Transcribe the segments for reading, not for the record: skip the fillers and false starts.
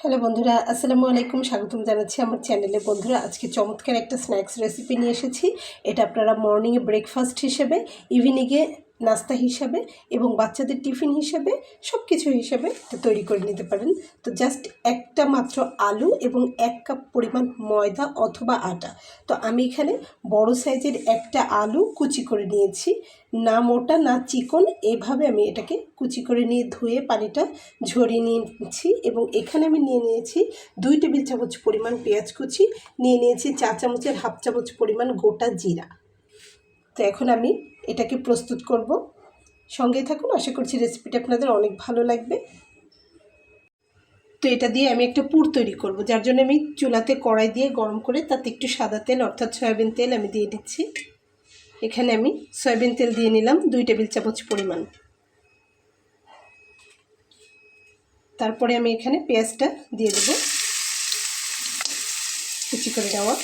Hello বন্ধুরা, আসসালামু আলাইকুম। স্বাগতম জানাচ্ছি আমার চ্যানেলে। বন্ধুরা, আজকে চমৎকার একটা স্ন্যাক্স রেসিপি নিয়ে এসেছি। এটা আপনারা মর্নিংয়ে ব্রেকফাস্ট হিসেবে, ইভিনিংয়ে নাস্তা হিসাবে এবং বাচ্চাদের টিফিন হিসেবে সব কিছু হিসেবে তৈরি করে নিতে পারেন। তো জাস্ট একটা মাত্র আলু এবং 1 কাপ পরিমাণ ময়দা অথবা আটা। তো আমি এখানে বড় সাইজের একটা আলু কুচি করে নিয়েছি, না মোটা না চিকন, এভাবে আমি এটাকে কুচি করে নিয়ে ধুয়ে পানিটা ঝরিয়ে নিয়েছি। এবং এখানে আমি নিয়ে নিয়েছি 2 টেবিল চামচ পরিমাণ পেঁয়াজ কুচি, নিয়ে নিয়েছি 4 চামচের হাফ চামচ পরিমাণ গোটা জিরা। তো এখন আমি এটাকে প্রস্তুত করব। সঙ্গেই থাকুন, আশা করছি রেসিপিটা আপনাদের অনেক ভালো লাগবে। তো এটা দিয়ে আমি একটা পুর তৈরি করব, যার জন্য আমি চুলাতে কড়াই দিয়ে গরম করে তাতে একটু সাদা তেল অর্থাৎ সয়াবিন তেল আমি দিয়ে দিচ্ছি। এখানে আমি সয়াবিন তেল দিয়ে নিলাম 2 টেবিল চামচ পরিমাণ। তারপরে আমি এখানে পেঁয়াজটা দিয়ে দেব, কুচি করে নেওয়া।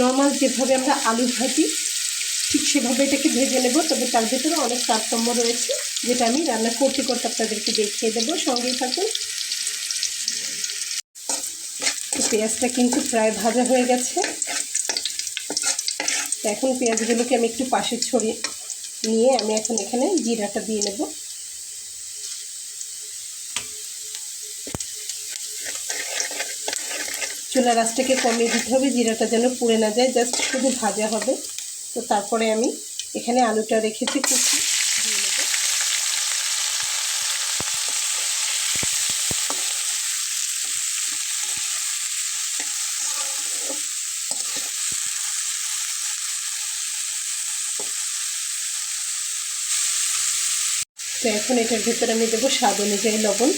নর্মাল যেভাবে আমরা আলু ভাজি ঠিক সেভাবে এটাকে ভেজে নেব, তবে তার ভিতরে অনেক তারতম্য রয়েছে, যেটা আমি রান্না করতে করতে আপনাদেরকে দেখিয়ে দেবো। সঙ্গেই থাকুন। পেঁয়াজটা কিন্তু প্রায় ভাজা হয়ে গেছে। এখন পেঁয়াজগুলোকে আমি একটু পাশে ছড়িয়ে নিয়ে আমি এখন এখানে জিরাটা দিয়ে নেব। চুলার আঁচটাকে কমিয়ে দিতে হবে, জিরাটা যেন পুড়ে না যায়, জাস্ট শুধু ভাজা হবে। তো তারপরে আমি এখানে আলুটা রেখেছি কুচি দিয়ে নেব। তো এখন এটার ভিতরে আমি দেবো স্বাদ অনুযায়ী লবণ।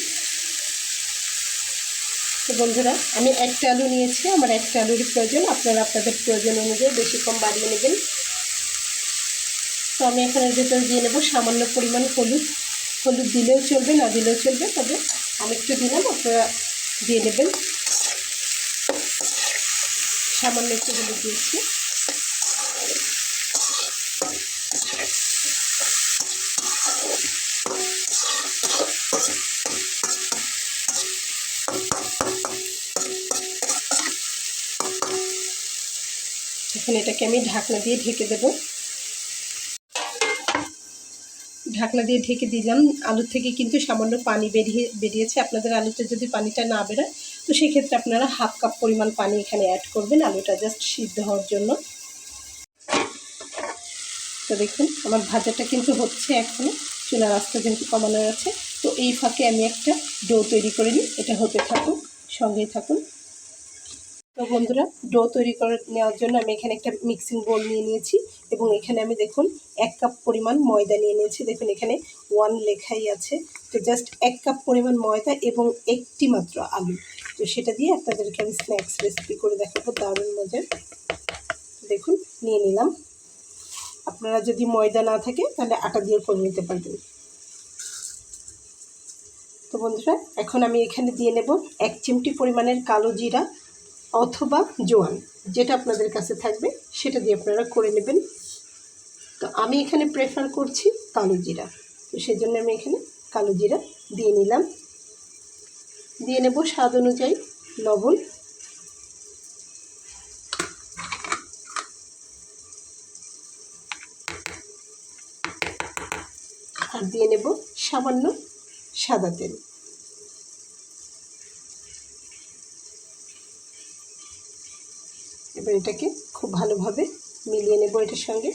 তো বন্ধুরা, আমি একটা আলু নিয়েছি, আমার একটা আলুরই প্রয়োজন, আপনারা আপনাদের প্রয়োজন অনুযায়ী বেশি কম বাড়িয়ে নেবেন। তো আমি এখন এর ভিতরে দিয়ে নেব সামান্য পরিমাণ হলুদ। হলুদ দিলেও চলবে, না দিলেও চলবে, তবে আমি একটু দিলাম, আপনারা দিয়ে নেবেন। সামান্য একটু হলুদ দিয়েছি। এখন এটাকে আমি ঢাকনা দিয়ে ঢেকে দেব। ঢাকনা দিয়ে ঢেকে দিলাম। আলু থেকে কিন্তু সামান্য পানি বেরিয়েছে। আপনাদের আলুতে যদি পানিটা না বেরোয়, তো সেক্ষেত্রে আপনারা হাফ কাপ পরিমাণ পানি এখানে অ্যাড করবেন, আলুটা জাস্ট সিদ্ধ হওয়ার জন্য। তো দেখুন আমার ভাজাটা কিন্তু হচ্ছে এখনও, চুলার আঁচটা যেহেতু কমানো আছে। তো এই ফাঁকে আমি একটা ডো তৈরি করে নিই, এটা হতে থাকুক, সঙ্গেই থাকুন। তো বন্ধুরা, ডো তৈরি করে নেওয়ার জন্য আমি এখানে একটা মিক্সিং বোল নিয়ে নিয়েছি এবং এখানে আমি দেখুন 1 কাপ পরিমাণ ময়দা নিয়ে নিয়েছি। দেখুন এখানে 1 লেখাই আছে। তো জাস্ট 1 কাপ পরিমাণ ময়দা এবং একটি মাত্র আলু, তো সেটা দিয়ে আপনাদেরকে আমি স্ন্যাক্স রেসিপি করে দেখাবো, দারুণ মজার। দেখুন নিয়ে নিলাম। আপনারা যদি ময়দা না থাকে তাহলে আটা দিয়ে করে নিতে পারবেন। তো বন্ধুরা, এখন আমি এখানে দিয়ে নেব 1 চিমটি পরিমাণের কালো জিরা অথবা জোয়ান, যেটা আপনাদের কাছে থাকবে সেটা দিয়ে আপনারা করে নেবেন। তো আমি এখানে প্রেফার করছি কালো জিরা, তো সেজন্য আমি এখানে কালো জিরা দিয়ে নিলাম। দিয়ে নেব স্বাদ অনুযায়ী লবণ। আর দিয়ে নেব সামান্য সাদা তেল। এবার এটাকে খুব ভালোভাবে মিলিয়ে নেব এটার সঙ্গে।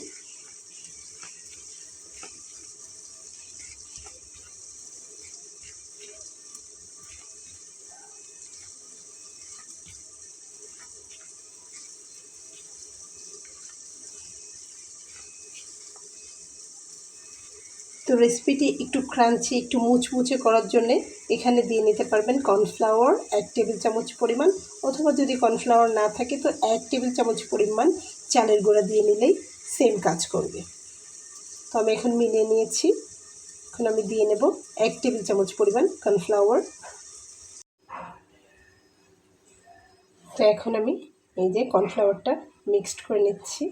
তো রেসিপিটি একটু ক্রাঞ্চি, একটু মুচমুচে করার জন্যে এখানে দিয়ে নিতে পারবেন কর্নফ্লাওয়ার 1 টেবিল চামচ পরিমাণ, অথবা যদি কর্নফ্লাওয়ার না থাকে তো 1 টেবিল চামচ পরিমাণ চালের গুঁড়া দিয়ে নিলেই সেম কাজ করবে। তো আমি এখন মিলিয়ে নিয়েছি। এখন আমি দিয়ে নেব 1 টেবিল চামচ পরিমাণ কর্নফ্লাওয়ার। তো এখন আমি এই যে কর্নফ্লাওয়ারটা মিক্সড করে নিচ্ছি।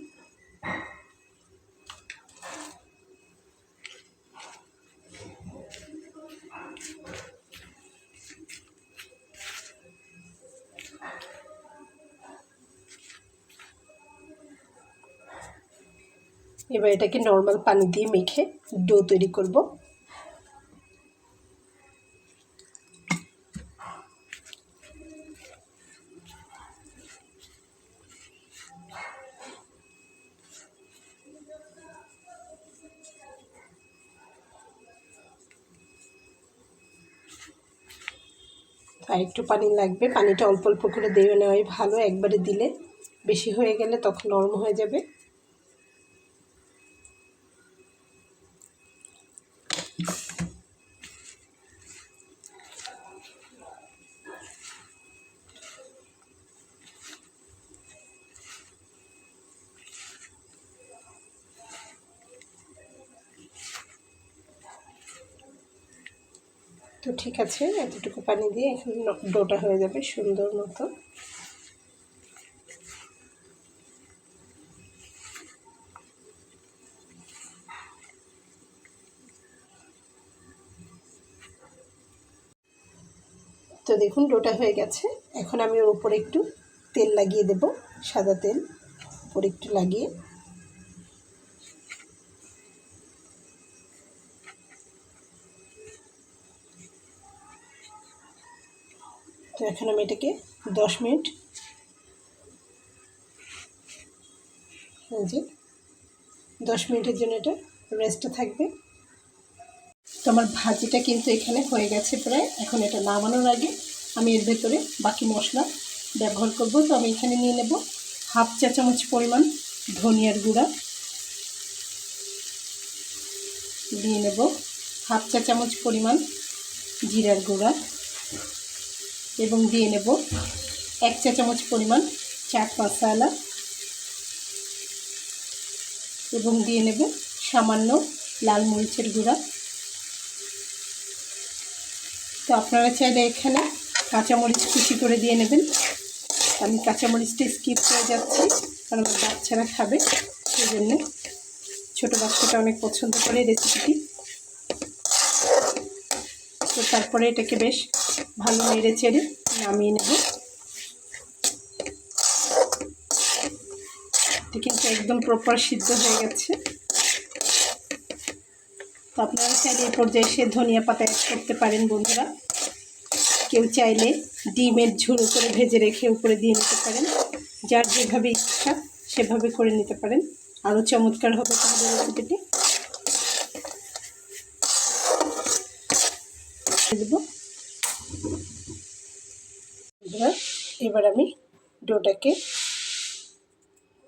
এবার এটাকে নর্মাল পানি দিয়ে মেখে ডো তৈরি করব। আর একটু পানি লাগবে, পানিটা অল্প অল্প করে দিয়ে নেওয়াই ভালো, একবারে দিলে বেশি হয়ে গেলে তখন নরম হয়ে যাবে। তো ঠিক আছে, এতটুকু পানি দিয়ে এখন ডোটা হয়ে যাবে সুন্দর মতো। তো দেখুন ডোটা হয়ে গেছে। এখন আমি ওর উপরে একটু তেল লাগিয়ে দেব, সাদা তেল উপরে একটু লাগিয়ে। তো এখন আমি এটাকে 10 মিনিট 10 মিনিটের জন্য এটা রেস্টে থাকবে। তো আমার ভাজিটা কিন্তু এখানে হয়ে গেছে প্রায়। এখন এটা নামানোর আগে আমি এর ভেতরে বাকি মশলা ব্যবহার করব। তো আমি এখানে নিয়ে নেব হাফ চা চামচ পরিমাণ ধনিয়ার গুঁড়া, দিয়ে নেব হাফ চা চামচ পরিমাণ জিরার গুঁড়া, এবং দিয়ে নেব 1 চা চামচ পরিমাণ চাট মশলা, এবং দিয়ে নেব সামান্য লাল মরিচের গুঁড়া। তো আপনারা চাইলে এখানে কাঁচামরিচ কুচি করে দিয়ে নেবেন। আমি কাঁচামরিচটা স্কিপ করে যাচ্ছি কারণ বাচ্চারা খাবে, সেই জন্য। ছোটো বাচ্চাটা অনেক পছন্দ করে রেসিপিটি। তো তারপরে এটাকে বেশ ভালো নেড়ে চেড়ে নামিয়ে নেব। এটা কিন্তু একদম প্রপার সিদ্ধ হয়ে গেছে। তো আপনারা চাইলে এই পর্যায়ে সে ধনিয়া পাতা অ্যাড করতে পারেন বন্ধুরা। কেউ চাইলে ডিমের ঝুড়ো করে ভেজে রেখে উপরে দিয়ে নিতে পারেন। যার যেভাবে ইচ্ছা সেভাবে করে নিতে পারেন, আরও চমৎকার হবে তাহলে রেসিপিটি। দেব এবার আমি ডোটাকে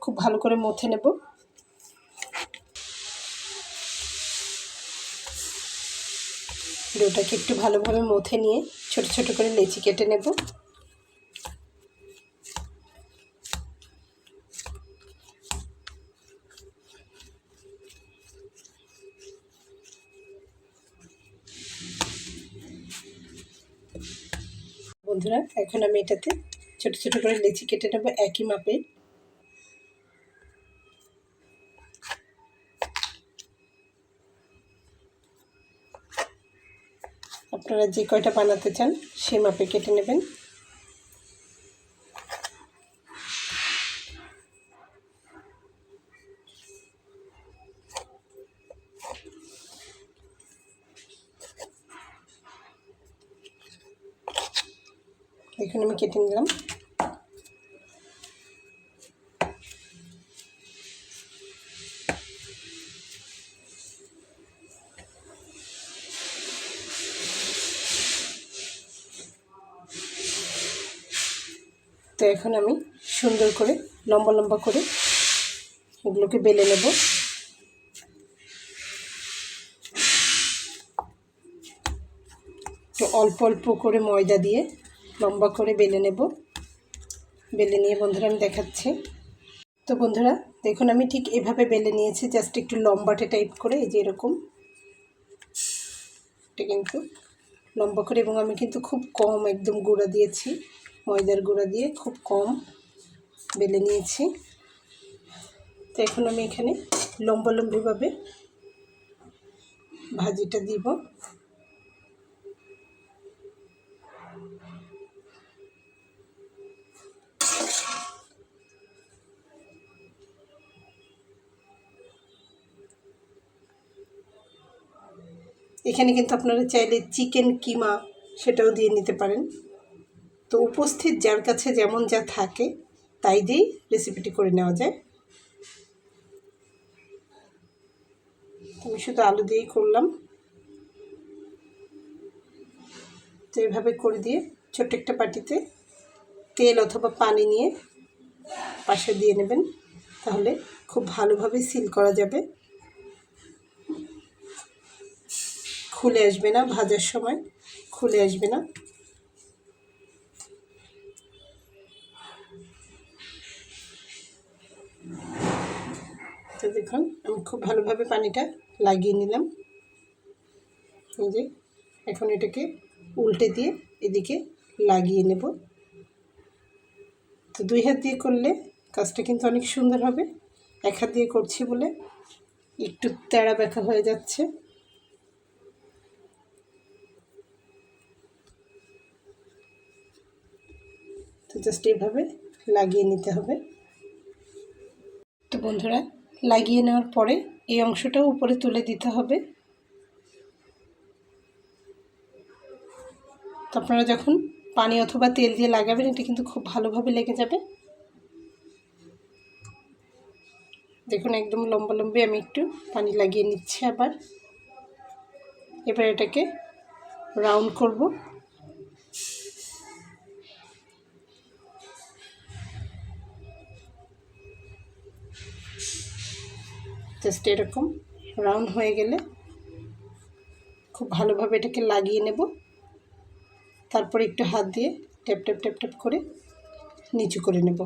খুব ভালো করে মথে নেব। ডোটাকে একটু ভালোভাবে মথে নিয়ে ছোট ছোট করে লেচি কেটে নেব। বন্ধুরা এখন আমি এটাতে ছোট ছোট করে লেচি কেটে নেব একই মাপে। আপনারা যে কয়টা বানাতে চান সেই মাপে কেটে নেবেন। এখন আমি কেটে নিলাম। তো এখন আমি সুন্দর করে লম্বা লম্বা করে এগুলোকে বেলে নেব। তো অল্প অল্প করে ময়দা দিয়ে লম্বা করে বেলে নেব। বেলে নিয়ে বন্ধুরা আমি দেখাচ্ছি। তো বন্ধুরা দেখুন আমি ঠিক এভাবে বেলে নিয়েছি, জাস্ট একটু লম্বাটে টাইপ করে, এই যে এরকম। এটা কিন্তু লম্বা করে, এবং আমি কিন্তু খুব কম একদম গুঁড়া দিয়েছি, ময়দার গুঁড়া দিয়ে খুব কম বেলে নিয়েছি। তো এখন আমি এখানে লম্বালম্বিভাবে ভাজিটা দিব। এখানে কিন্তু আপনারা চাইলে চিকেন কিমা সেটাও দিয়ে নিতে পারেন। তো উপস্থিত যার কাছে যেমন যা থাকে তাই দিয়েই রেসিপিটি করে নেওয়া যায়। আমি শুধু আলু দিয়েই করলাম। তো এইভাবে করে দিয়ে ছোট্ট একটা বাটিতে তেল অথবা পানি নিয়ে পাশে দিয়ে নেবেন, তাহলে খুব ভালোভাবে সিল করা যাবে, খুলে আসবে না, ভাজার সময় খুলে আসবে না। তো দেখুন আমি খুব ভালোভাবে পানিটা লাগিয়ে নিলাম। এই যে এখন এটাকে উল্টে দিয়ে এদিকে লাগিয়ে নেব। তো 2 হাত দিয়ে করলে কাজটা কিন্তু অনেক সুন্দর হবে। 1 হাত দিয়ে করছি বলে একটু তেড়া বেঁকা হয়ে যাচ্ছে। তো জাস্ট এইভাবে লাগিয়ে নিতে হবে। তো বন্ধুরা, লাগিয়ে নেওয়ার পরে এই অংশটাও উপরে তুলে দিতে হবে। তো আপনারা যখন পানি অথবা তেল দিয়ে লাগাবেন এটা কিন্তু খুব ভালোভাবে লেগে যাবে। দেখুন একদম লম্বালম্বি আমি একটু পানি লাগিয়ে নিচ্ছি আবার। এবার এটাকে রাউন্ড করব। জাস্ট এরকম রাউন্ড হয়ে গেলে খুব ভালোভাবে এটাকে লাগিয়ে নেব। তারপরে একটু হাত দিয়ে ট্যাপ ট্যাপ ট্যাপ ট্যাপ করে নিচু করে নেব।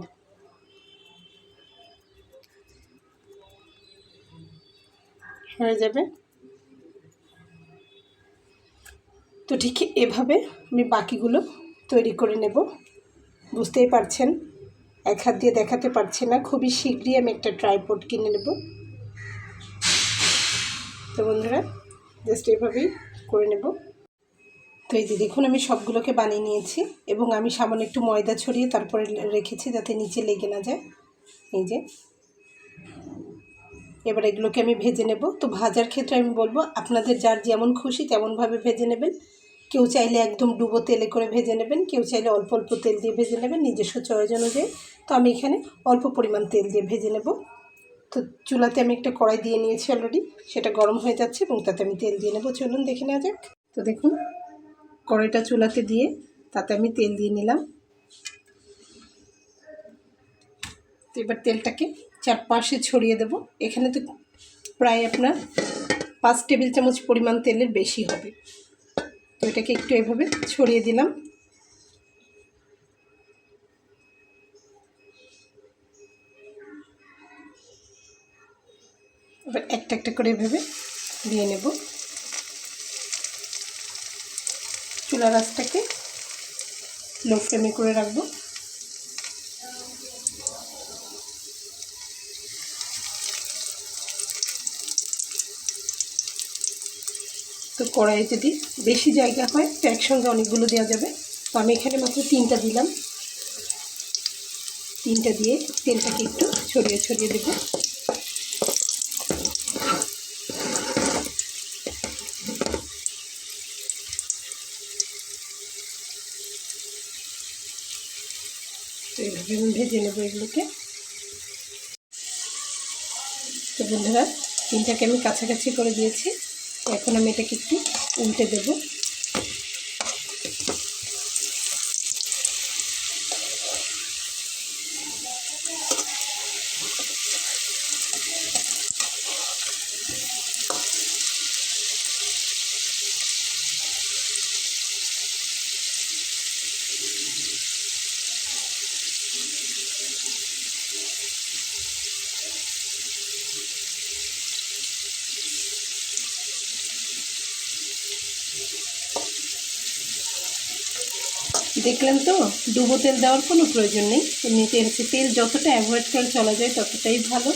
হয়ে যাবে। তো ঠিক এভাবে আমি বাকিগুলো তৈরি করে নেব। বুঝতেই পারছেন 1 হাত দিয়ে দেখাতে পারছি না, খুবই শীঘ্রই আমি একটা ট্রাইপড কিনে নেব। তো বন্ধুরা জাস্ট এভাবেই করে নেব। তো এই যে দেখুন আমি সবগুলোকে বানিয়ে নিয়েছি এবং আমি সামান্য একটু ময়দা ছড়িয়ে তারপরে রেখেছি যাতে নিচে লেগে না যায়। এই যে এবার এগুলোকে আমি ভেজে নেব। তো ভাজার ক্ষেত্রে আমি বলবো আপনাদের যার যেমন খুশি তেমনভাবে ভেজে নেবেন। কেউ চাইলে একদম ডুবো তেলে করে ভেজে নেবেন, কেউ চাইলে অল্প অল্প তেল দিয়ে ভেজে নেবেন নিজস্ব চয়েস অনুযায়ী। তো আমি এখানে অল্প পরিমাণ তেল দিয়ে ভেজে নেব। তো চুলাতে আমি একটা কড়াই দিয়ে নিয়েছি অলরেডি, সেটা গরম হয়ে যাচ্ছে এবং তাতে আমি তেল দিয়ে নেব। চলুন দেখে নেওয়া যাক। তো দেখুন কড়াইটা চুলাতে দিয়ে তাতে আমি তেল দিয়ে নিলাম। তো এবার তেলটাকে চারপাশে ছড়িয়ে দেব। এখানে তো প্রায় আপনার 5 টেবিল চামচ পরিমাণ তেলের বেশি হবে। তো এটাকে একটু এভাবে ছড়িয়ে দিলাম। এবার একটা একটা করে এভাবে দিয়ে নেব। চুলার আঁচটাকে লো ফ্লেমে করে রাখবো। তো কড়াইয়ে যদি বেশি জায়গা হয় তো একসঙ্গে অনেকগুলো দেওয়া যাবে। তো আমি এখানে মাত্র 3টা দিলাম। 3টা দিয়ে তেলটাকে একটু ছড়িয়ে ছড়িয়ে দেবো। তো এইভাবে আমি ভেজে নেবো এগুলোকে। তো বন্ধুরা 3টাকে আমি কাছাকাছি করে দিয়েছি। এখন আমি এটাকে একটু উল্টে দেবো। দেখলেন তো, ডুবো তেল দেওয়ার কোনো প্রয়োজন নেই। এমনিতে হচ্ছে তেল যতটা অ্যাভয়েড করে চলা যায় ততটাই ভালো।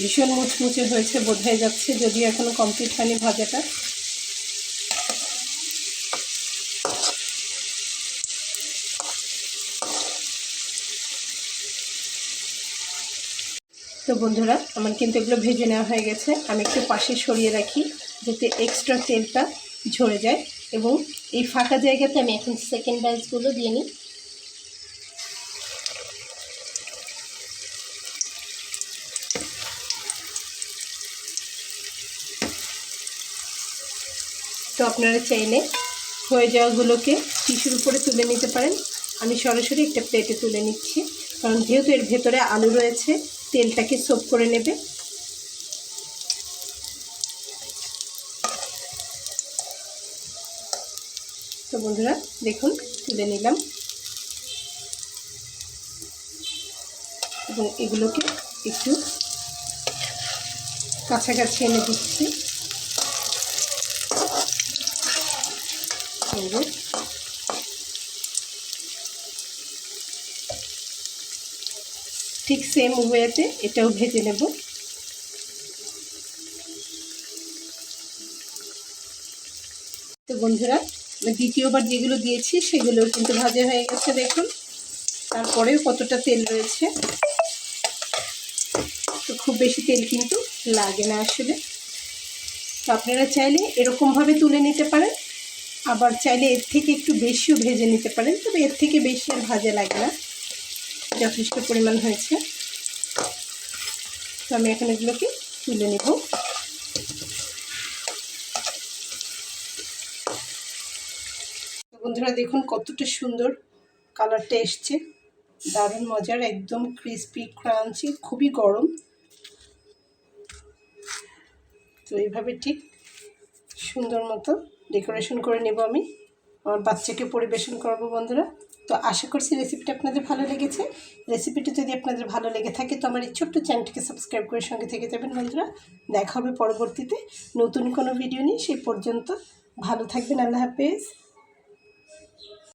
ভীষণ মুচমুচে হয়েছে বোঝাই যাচ্ছে, যদিও এখনো কমপ্লিট হয়নি ভাজাটা। তো বন্ধুরা, আমার কিন্তু এগুলো ভেজে নেওয়া হয়ে গেছে। আমি একটু পাশে সরিয়ে রাখি যাতে এক্সট্রা তেলটা ঝরে যায়, এবং এই ফাঁকা জায়গাতে আমি এখন সেকেন্ড ব্যাচগুলো দিয়ে নিই। তো আপনারা চাইলে হয়ে যাওয়াগুলোকে টিস্যুর উপরে তুলে নিতে পারেন। আমি সরাসরি একটা প্লেটে তুলে নিচ্ছি, কারণ যেহেতু এর ভেতরে আলু রয়েছে, তেলটাকে সোক করে নেবে। তো বন্ধুরা দেখুন, তুলে নিলাম এবং এগুলোকে একটু কাছাকাছি এনে দিচ্ছি। ঠিক সেম ওয়েতে এটাও ভেজে নেব। তো বন্ধুরা, দ্বিতীয়বার যেগুলো দিয়েছি সেগুলো কিন্তু ভাজা হয়ে গেছে দেখুন। তারপরেও কতটা তেল রয়েছে। তো খুব বেশি তেল কিন্তু লাগে না আসলে। তো আপনারা চাইলে এরকমভাবে তুলে নিতে পারেন, আবার চাইলে এর থেকে একটু বেশিও ভেজে নিতে পারেন। তবে এর থেকে বেশি আর ভাজা লাগে না, যথেষ্ট পরিমাণ হয়েছে। তো আমি এখন এগুলোকে তুলে নেব। বন্ধুরা দেখুন কতটা সুন্দর কালারটা এসছে, দারুণ মজার, একদম ক্রিস্পি ক্রাঞ্চি, খুবই গরম। তো এইভাবে ঠিক সুন্দর মতো ডেকোরেশন করে নেব আমি, আমার বাচ্চাকে পরিবেশন করব বন্ধুরা। তো আশা করছি রেসিপিটা আপনাদের ভালো লেগেছে। রেসিপিটা যদি আপনাদের ভালো লেগে থাকে তো আমার এই ছোট্ট চ্যানেলটিকে সাবস্ক্রাইব করে সঙ্গে থেকে যাবেন বন্ধুরা। দেখা হবে পরবর্তীতে নতুন কোনো ভিডিও নিয়ে। সেই পর্যন্ত ভালো থাকবেন। আল্লাহ হাফেজ।